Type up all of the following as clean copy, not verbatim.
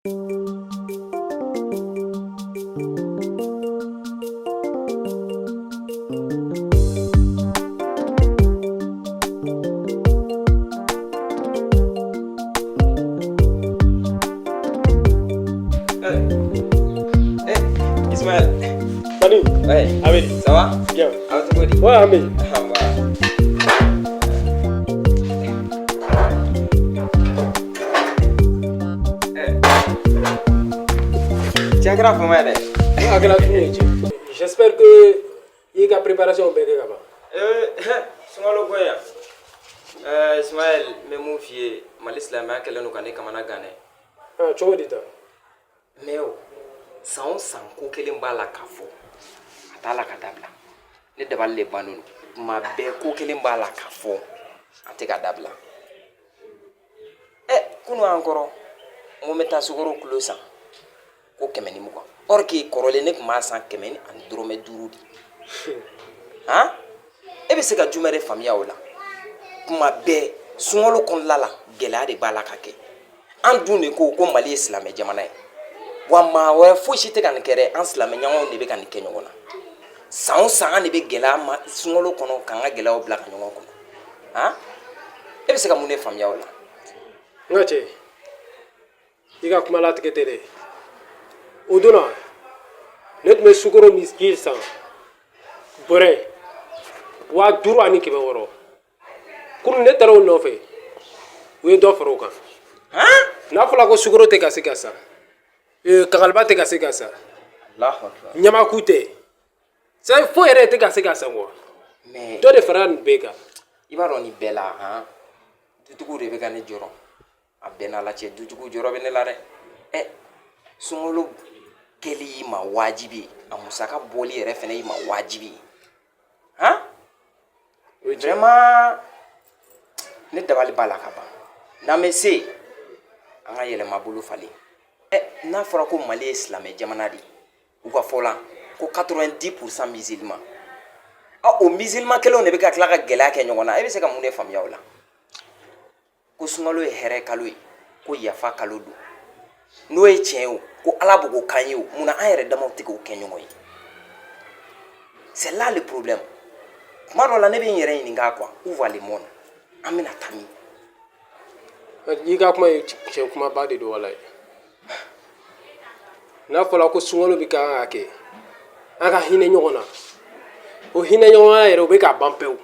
Ismaël. Salut. Ouais. Amir. Ça va? Bien. Ah, tu dis? Ouais, Amir. Ah, voilà. Tu as grave pour moi, J'espère que il y a préparation bien là-bas. Sungalo Goya. Ismaël, mais mon fils, l'islam a quel nom qu'on est comme un Ghané. Ah, tu vois dit ça. Mais oh, sans kokelim bala kafo. Atala kadabla. Ne deval le banon. Ma be kokelim bala kafo. Ate kadabla. Kuno encore. Mo meta sugoro kulosa. Ko kemeni muko. Or ki korole ne kuma san kemeni an drome durudi. Hein? E be se ka jumere famia ola. Kuma be sungolo kon lala gela de bala kake. An dune ko Mali islamé jamana ye. Wa ma wɛrɛ foyi si tɛ ka nin kɛ dɛ, an silamɛɲɔgɔnw de bɛ ka nin kɛ ɲɔgɔn na. San o san an de bɛ gɛlɛya ma sunkalo kɔnɔ k'an ka gɛlɛyaw bila ka ɲɔgɔn kɔnɔ. Han? E bɛ se ka mun de faamuya o la? N ka cɛ, i ka kuma latigɛ tɛ dɛ. O don na, ne tun bɛ sukaro ni ji san bɔrɛ 5000 ani 600. Kurun ne taara o nɔfɛ, u ye dɔ fara o kan. Han? N'a fɔra ko sukaro tɛ ka se ka san, kagaliba tɛ ka se ka san, Allahu akbar. ɲamaku tɛ, foyi yɛrɛ tɛ ka se ka san quoi. Mais Dɔ de fara nin bɛɛ kan. i b'a dɔn nin bɛɛ la, han? Dutigiw de bɛ ka ne jɔrɔ. A bɛɛ n'a la cɛ, dutigiw jɔrɔ bɛ ne la dɛ. Sunkalo kɛli ma wajibi, a musaka bɔli yɛrɛ fɛnɛ i ma wajibi. Han? Vraiment, ne dabali b'a la ka ban. N'an bɛ se, an ka yɛlɛma bolo falen. N'a fɔra ko Mali ye silamɛ jamana de ye, u ka fɔ la ko 90% musulman. O musulman kelenw de bɛ ka tila ka gɛlɛya kɛ ɲɔgɔn na. E bɛ se ka mun de faamuya o la? Ko sunkalo ye hɛrɛ kalo ye, ko yafa kalo don. N'o ye tiɲɛ ye o, ko Ala b'o ko k'an ye o, munna an yɛrɛ damaw tɛ k'o kɛ ɲɔgɔn ye? C'est là le problème. Tuma dɔ la ne bɛ n yɛrɛ ɲininka quoi, où va le monde? An bɛna taa min? I ka kuma ye tiɲɛ kumaba de don walayi. N'a fɔra ko sunkalo bɛ kan ka kɛ, an ka hinɛ ɲɔgɔn na. O hinɛ ɲɔgɔnya yɛrɛ o bɛ ka ban pewu.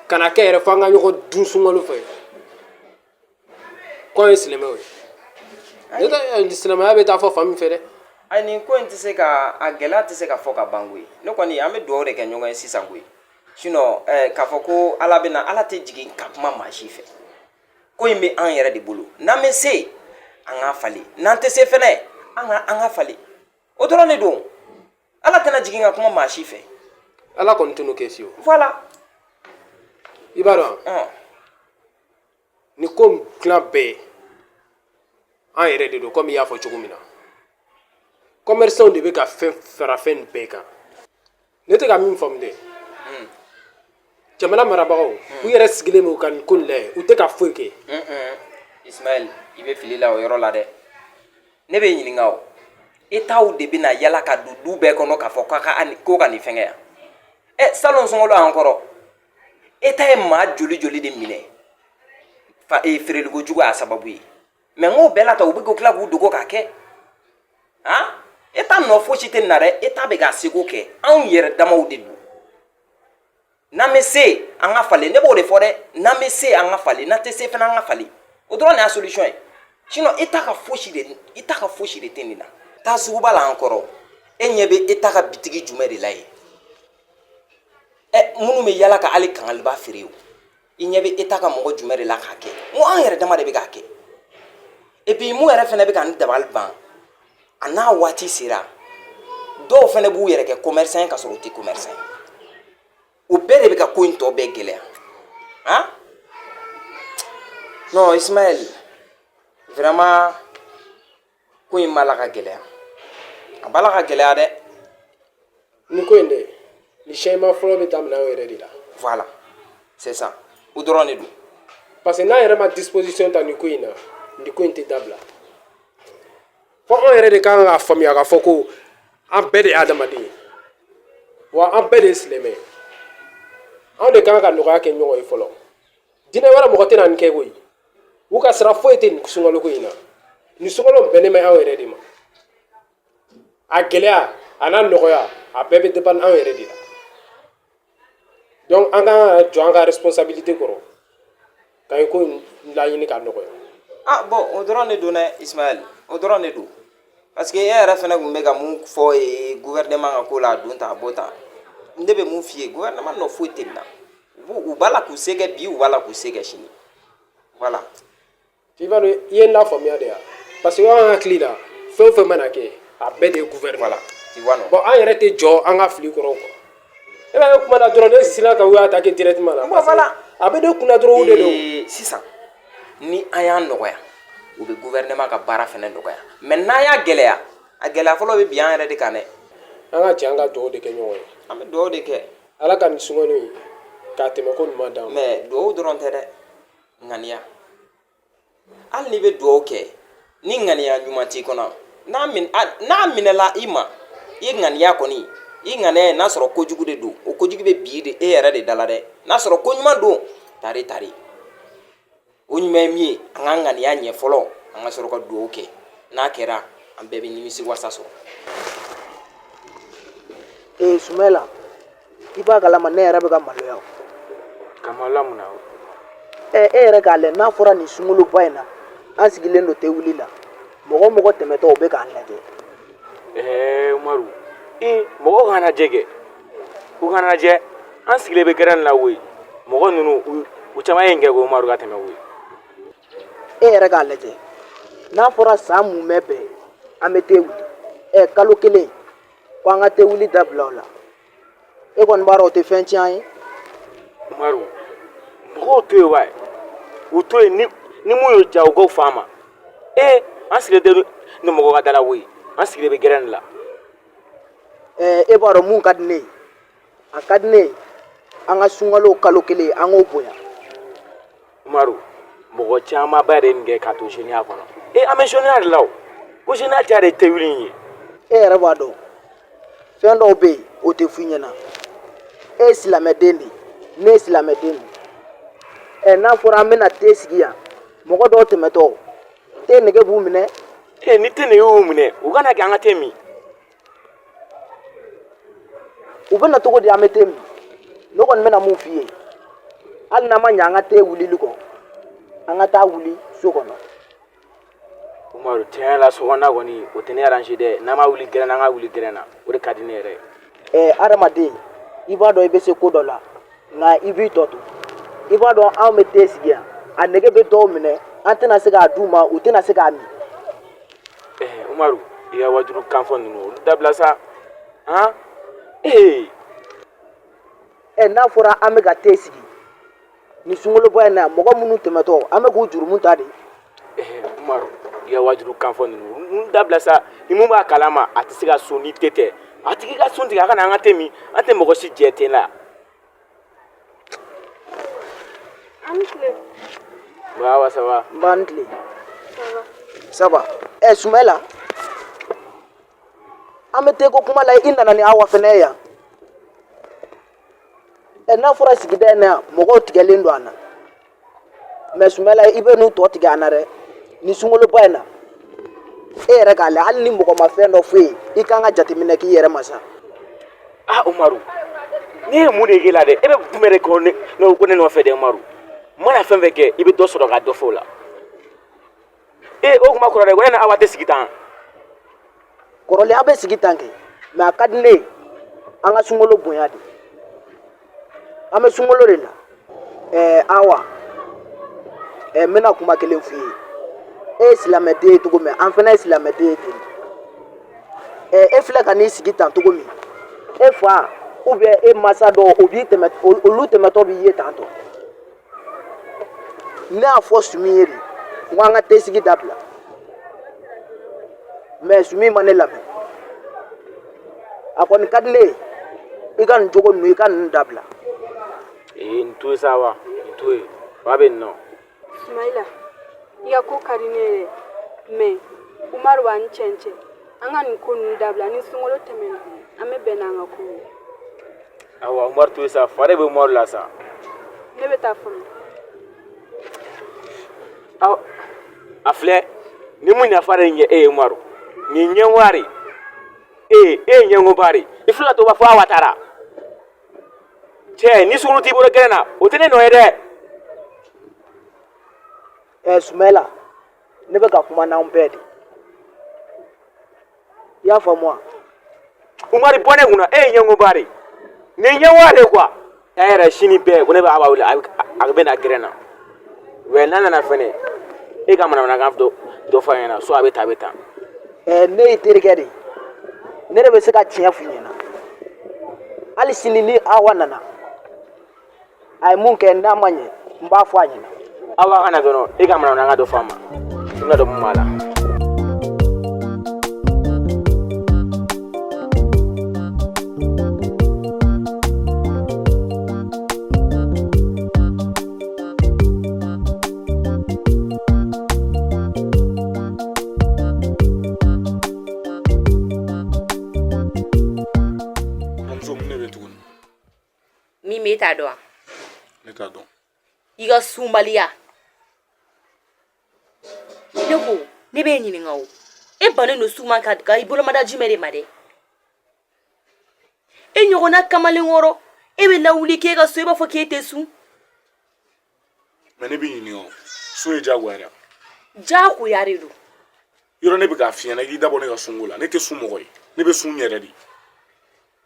Kana kɛ yɛrɛ fo an ka ɲɔgɔn dun sunkalo fɛ. K'an ye silamɛw ye. Silamɛya bɛ taa fɔ fan min fɛ dɛ. Ayi nin ko in tɛ se ka a gɛlɛya tɛ se ka fɔ ka ban koyi. Ne kɔni an bɛ dugawu de kɛ ɲɔgɔn ye sisan koyi. Sinon k'a fɔ ko Ala tɛ jigin ka kuma maa si fɛ. Ko in bɛ an yɛrɛ de bolo. N'an bɛ se an k'a falen. N'an tɛ se fɛnɛ an ka falen. O dɔrɔn de don. Ala tɛna jigin ka kuma maa si fɛ. Ala kɔni tɛ n'o kɛ fiyewu. Voilà. I b'a dɔn. Ni ko dilan bɛɛ an yɛrɛ de don komi i y'a fɔ cogo min na. Commerçants de bɛ ka fɛn fara fɛn bɛɛ kan. Ne tɛ ka min faamu dɛ. Jamana marabagaw u yɛrɛ sigilen bɛ u ka nin ko in lajɛ u tɛ ka foyi kɛ. Ismaël i bɛ fili la o yɔrɔ la dɛ. Ne bɛ ɲininka o. États de bɛ na yala ka don du bɛɛ kɔnɔ k'a fɔ ko ka nin fɛngɛ yan. Salon sunkalo y'an kɔrɔ. État ye maa joli joli de minɛ. Feereliko jugu y'a sababu ye. Mais n k'o bɛɛ la ta u bɛ tila k'u dogo k'a kɛ. Han? État nɔ fosi tɛ nin na dɛ. État bɛ k'a seko kɛ. Anw yɛrɛ damaw de don. N'an bɛ se an ka falen. Ne b'o de fɔ dɛ. N'an bɛ se an ka falen. N'an tɛ se fana an ka falen. O dɔrɔn de y'a solution ye. Sinon État ka fosi de tɛ nin na. Taa suguba la an kɔrɔ. E ɲɛ bɛ État ka bitigi jumɛn de la ye? Minnu bɛ yala ka hali kangaliba feere o. I ɲɛ bɛ État ka mɔgɔ jumɛn de la k'a kɛ? N ko an yɛrɛ dama de bɛ k'a kɛ. Et puis mun yɛrɛ fana bɛ ka ne dabali ban. A n'a waati sera. Dɔw fana b'u yɛrɛ kɛ commerçant ye ka sɔrɔ u tɛ commerçant ye. O bɛɛ de bɛ ka ko in tɔ bɛɛ gɛlɛya. Han? Non Ismaël, vraiment ko in b'a la ka gɛlɛya. A b'a la ka gɛlɛya dɛ. Ni ko in dɛ, ni changement fɔlɔ bɛ daminɛ anw yɛrɛ de la. Voilà, c'est ça. O dɔrɔn de don. Parce que n'an yɛrɛ ma disposition ta nin ko in na, nin ko in tɛ dabila. fo an yɛrɛ de kan k'a faamuya k'a fɔ ko an bɛɛ de ye adamaden ye wa an bɛɛ de ye silamɛ ye anw de kan ka nɔgɔya kɛ ɲɔgɔn ye fɔlɔ diinɛ wɛrɛ mɔgɔ tɛna nin kɛ koyi u ka sira foyi tɛ nin sunkaloko in na nin sunkalo bɛnnen bɛ anw yɛrɛ de ma a gɛlɛya a n'a nɔgɔya a bɛɛ bɛ dépendre anw yɛrɛ de la donc an kan ka jɔ an ka responsabilité kɔrɔ ka nin ko in laɲini ka nɔgɔya. bon o dɔrɔn de don dɛ Ismaël o dɔrɔn de don parce que e yɛrɛ fɛnɛ tun bɛ ka mun fɔ gouvernement ka ko la a don tan a bɔ tan ne bɛ mun f'i ye gouvernement nɔ foyi tɛ nin na u b'a la k'u se kɛ bi u b'a la k'u se kɛ sini voilà. i b'a dɔn i ye n lafaamuya de ya parce que an hakili la fɛn o fɛn mana kɛ a bɛɛ de ye gouvernement voilà tu vois non bon an yɛrɛ tɛ jɔ an ka fili kɔrɔ quoi e b'a ye kuma na dɔrɔn ne sina ka u y'a attaquer directement la bon voilà a bɛ ne kunna dɔrɔn o de don sisan ni an y'an nɔgɔya u bɛ gouvernement ka baara fɛnɛ nɔgɔya mais n'an y'a gɛlɛya a gɛlɛya fɔlɔ bɛ bi an yɛrɛ de kan dɛ an ka jɛ an ka dugawu de kɛ ɲɔgɔn ye an bɛ dugawu de kɛ ala ka nin sunkalo in k'a tɛmɛ ko ɲuman d'an ma mais dugawu dɔrɔn tɛ dɛ ŋaniya hali n'i bɛ dugawu kɛ ni ŋaniya ɲuman t'i kɔnɔ n'a minɛla i ma i ŋaniya kɔni i ŋaniya ye n'a sɔrɔ kojugu de don o kojugu bɛ bi de e yɛrɛ de da la dɛ n'a sɔrɔ ko ɲuman don tari tari o ɲuman ye min ye an ka ŋaniya ɲɛ fɔlɔ an ka sɔrɔ ka dugawu kɛ n'a kɛra an bɛɛ bɛ nimisi wasa sɔrɔ. Sumela i b'a kalama ne yɛrɛ bɛ ka maloya o. ka maloya mun na o. E yɛrɛ k'a lajɛ n'a fɔra nin sunkaloba in na an sigilen don Tewuli la mɔgɔ mɔgɔ tɛmɛtɔ o bɛ k'an lajɛ. Umaru mɔgɔw kana lajɛ kɛ u kana lajɛ an sigilen bɛ gɛrɛn la koyi mɔgɔ ninnu u caman ye n kɛ ko Umaru ka tɛmɛ koyi. E yɛrɛ k'a lajɛ n'a fɔra san mun bɛ bɛn an bɛ Tewuli kalo kelen ko an ka Tewuli dabila o la e kɔni b'a dɔn o tɛ fɛn tiɲɛ ye. Umaru mɔgɔw to yen wa u to yen ni mun y'o ja u k'o fɔ an ma an sigilen tɛ ni mɔgɔ ka da la koyi an sigilen bɛ gɛrɛn la. E b'a dɔn mun ka di ne ye a ka di ne ye an ka sunkalo kalo kelen an k'o bonya. Umaru mɔgɔ caman ba de ye nin kɛ k'a to zeniya kɔnɔ an bɛ zeniya de la o ko zeniya ja de ye Tewuli in ye. E yɛrɛ b'a dɔn fɛn dɔw bɛ yen o tɛ f'i ɲɛna e ye silamɛden de ye ne ye silamɛden de ye n'a fɔra an bɛna te sigi yan mɔgɔ dɔw tɛmɛtɔ te nege b'u minɛ. Ni te nege y'u minɛ u kana kɛ an ka te min. u bɛna cogo di an bɛ te min ne kɔni bɛna mun f'i ye hali n'an ma ɲɛ an ka te wulili kɔ an ka taa wuli so kɔnɔ. Umaru tiɲɛ la sokɔnɔna kɔni o tɛ ne arrange dɛ n'an ma wuli gɛrɛn na an ka wuli gɛrɛn na o de ka di ne yɛrɛ ye. Adamaden i b'a dɔn i bɛ se ko dɔ la nka i b'i tɔ to i b'a dɔn anw bɛ te sigi yan a nege bɛ dɔw minɛ an tɛna se k'a d'u ma u tɛna se k'a min. Umaru i ka wajulu kan fɔ ninnu olu dabila sa n'a fɔra an bɛ ka te sigi ni sunkaloba in na mɔgɔ minnu tɛmɛtɔ an bɛ k'u jurumu ta de. Umaru i ka wajulu kan fɔ ninnu dabila sa ni mun b'a kalama a tɛ se ka sun ni te tɛ a tigi ka sun tigɛ a kana an ka te min an tɛ mɔgɔ si jɛ ten la. An tile. Bawa ça va. N b'an tile. Ça va. Sumela an bɛ te ko kuma la i nana ni Awa fɛnɛ ye yan n'a fɔra sigida in na yan mɔgɔw tigɛlen don an na mais Sumela i bɛ n'u tɔ tigɛ an na dɛ ni sunkaloba in na e yɛrɛ k'a lajɛ hali ni mɔgɔ ma fɛn dɔ f'e ye i kan ka jateminɛ k'i yɛrɛ ma sa. Umaru ne ye mun de k'e la dɛ e bɛ kunbɛn de ko ne nɔfɛ dɛ Umaru mana fɛn fɛn kɛ i bɛ dɔ sɔrɔ ka dɔ fɔ o la o kuma kɔrɔ dɛ ko ne ni Awa tɛ sigi tan. kɔrɔlen a bɛ sigi tan kɛ mais a ka di ne ye an ka sunkalo bonya de an bɛ sunkalo de la Awa n bɛna kuma kelen f'i ye e ye silamɛden ye cogo min an fana ye silamɛden ye ten e filɛ ka n'i sigi tan cogo min e fa ou bien e masa dɔw o b'i tɛmɛ olu tɛmɛtɔ b'i ye tan tɔ ne y'a fɔ Sumi ye de n ko an ka te sigi dabila mais Sumi ma ne lamɛn a kɔni ka di ne ye i ka nin cogo ninnu i ka ninnu dabila. Nin to ye sa wa nin to ye fa bɛ nin nɔ. Ismaila i ka ko ka di ne yɛrɛ mais Umaru b'a ni cɛncɛn an ka nin ko ninnu dabila ni sunkalo tɛmɛna an bɛ bɛn n'an ka ko ye. Awa Umaru to yen sa fa de bɛ Umaru la sa. Ne bɛ taa fɔlɔ. A filɛ ni mun nafa de ɲɛ e ye Umaru nin ɲɛngoya e ye ɲɛngoba de i filɛ to b'a fɔ Awa taara cɛ ni sunkalo t'i bolo gɛrɛn na o tɛ ne nɔ ye dɛ. Sumaila ne bɛ ka kuma n'anw bɛɛ de i y'a faamu wa. Umaru bɔ ne kunna e ye ɲɛngoba de nin ɲɛngoya de quoi a yɛrɛ sini bɛɛ ko ne bɛ Awa wele a bɛ na gɛrɛn na wɛ n'a nana fɛnɛ e ka manamanakan dɔ fɔ a ɲɛna so a bɛ taa. Ne ye terikɛ de ye ne de bɛ se ka tiɲɛ f'i ɲɛna hali sini ni Awa nana a ye mun kɛ n'a ma ɲɛ n b'a fɔ a ɲɛna. Awa kana dɔrɔn e ka manamanakan dɔ fɔ a ma i bɛna dɔn mun b'a la. Min bɛ t'a dɔn. Ne t'a dɔn. I ka sunbaliya. Ne ko ne b'e ɲininka o e bannen don suman ka i bolomada jumɛn de ma dɛ. E ɲɔgɔnna kamalen wɔɔrɔ e bɛ lawuli k'e ka so e b'a fɔ k'e tɛ sun. Mais ne b'i ɲininka o sun ye diyagoya ye. Diyagoya de don. Yɔrɔ ne bɛ k'a f'i ɲɛna i k'i dabɔ ne ka sunko la ne tɛ sun mɔgɔ ye ne bɛ sun yɛrɛ de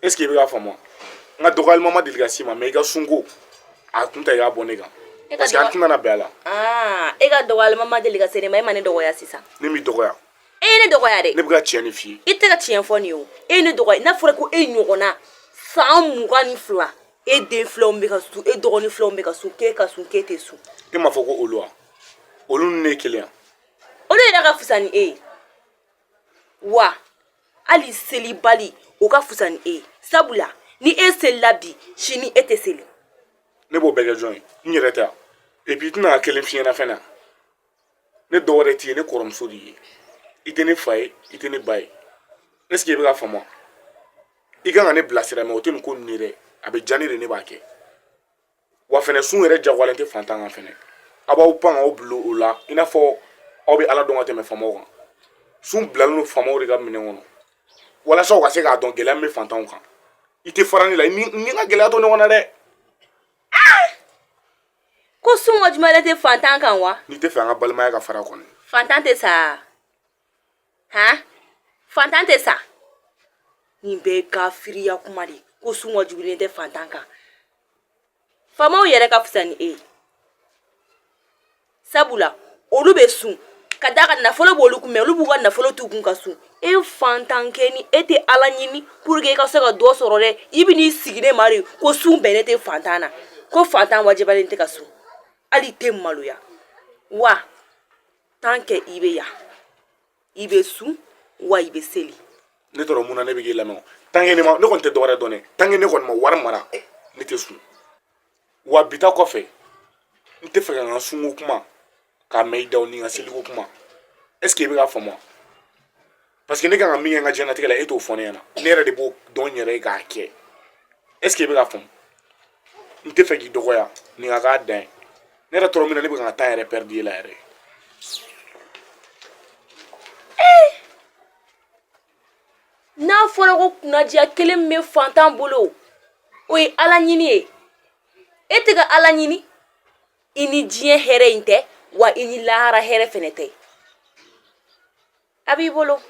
est ce que i bɛ k'a faamu n ka dɔgɔyalima ma deli ka s'i ma mais i ka sunko a kun ta i k'a bɔ ne kan parce que an tɛna na bɛn a la. E ka dɔgɔyalima ma deli ka se ne ma e ma ne dɔgɔya sisan. Ne m'i dɔgɔya. E ye ne dɔgɔya dɛ. Ne bɛ ka tiɲɛ de f'i ye. I tɛ ka tiɲɛ fɔ nin ye o e ye ne dɔgɔya n'a fɔra ko e ɲɔgɔnna san 22 e den filanw bɛ ka sun e dɔgɔnin filanw bɛ ka sun k'e ka sun k'e tɛ sun. E m'a fɔ ko olu wa olu ni ne ye kelen ya. Olu yɛrɛ ka fisa ni e ye wa hali selibali o ka fisa ni e ye sabula ni e selila bi sini e tɛ seli. Ne b'o bɛɛ kɛ jɔn ye n yɛrɛ tɛ et puis i tɛna ka kelen f'i ɲɛna fɛnɛ ne dɔwɛrɛ t'i ye ne kɔrɔmuso de ye i tɛ ne fa ye i tɛ ne ba ye est ce que i bɛ ka faamu i kan ka ne bilasira mais o tɛ nin ko ninnu ye dɛ a bɛ diya ne de ne b'a kɛ wa fɛnɛ sun yɛrɛ jagoyalen tɛ fantan kan fɛnɛ a b'aw pan k'aw bila o la i n'a fɔ aw bɛ ala dɔn ka tɛmɛ faamaw kan sun bilalen don faamaw de ka minɛn kɔnɔ walasa u ka se k'a dɔn gɛlɛya min bɛ fantanw kan i tɛ fara ne la ni n ka gɛlɛya to ɲɔgɔn na dɛ. Ko sun ka jumɛn tɛ fantan kan wa. n'i tɛ fɛ an ka balimaya ka fara kɔni. Fantan tɛ sa fantan tɛ sa nin bɛɛ ye kafiriya kuma de ko sun ka jugulen tɛ fantan kan faamaw yɛrɛ ka fisa ni e ye sabula olu bɛ sun ka da ka nafolo b'olu kun mɛ olu b'u ka nafolo t'u kun ka sun e fantan kɛ ni e tɛ ala ɲini pour que e ka se ka dɔ sɔrɔ dɛ i bɛ n'i sigi ne ma de ko sun bɛnnen tɛ fantan na ko fantan wajibalen tɛ ka sun hali tɛ maloya wa tant que i bɛ yan i bɛ sun wa i bɛ seli. ne tɔrɔ mun na ne bɛ k'i lamɛn tant que ne kɔni tɛ dɔwɛrɛ dɔn dɛ tant que ne kɔni ma wari mara ne tɛ sun wa bi ta kɔfɛ n tɛ fɛ ka n ka sunko kuma k'a mɛn i da ni n ka seliko kuma est ce que i bɛ k'a faamu parce que ne kan ka min kɛ n ka diɲɛlatigɛ la e t'o fɔ ne ɲɛna ne yɛrɛ de b'o dɔn n yɛrɛ ye k'a kɛ est ce que i bɛ k'a faamu n tɛ fɛ k'i dɔgɔya nin ka k'a dan ye ne yɛrɛ tɔrɔ min na ne bɛ ka n ka temps yɛrɛ perdre i la yɛrɛ. N'a fɔra ko kunnajiya kelen min bɛ fantan bolo o ye ala ɲini ye e tɛ ka ala ɲini i ni diɲɛ hɛrɛ in tɛ wa i ni lahara hɛrɛ fɛnɛ tɛ a b'i bolo.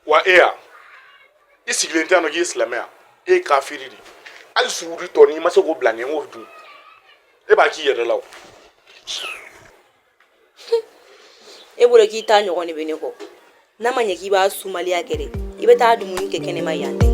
wa e ya i sigilen tɛ yan nɔ k'i ye silamɛ ya e ye kafiri de hali suguri tɔ n'i ma se k'o bila nin k'o dun e b'a k'i yɛrɛ la o. e bolo k'i ta ɲɔgɔn de bɛ ne kɔ n'a ma ɲɛ k'i b'a sumaliya kɛ dɛ i bɛ taa dumuni kɛ kɛnɛma yan dɛ.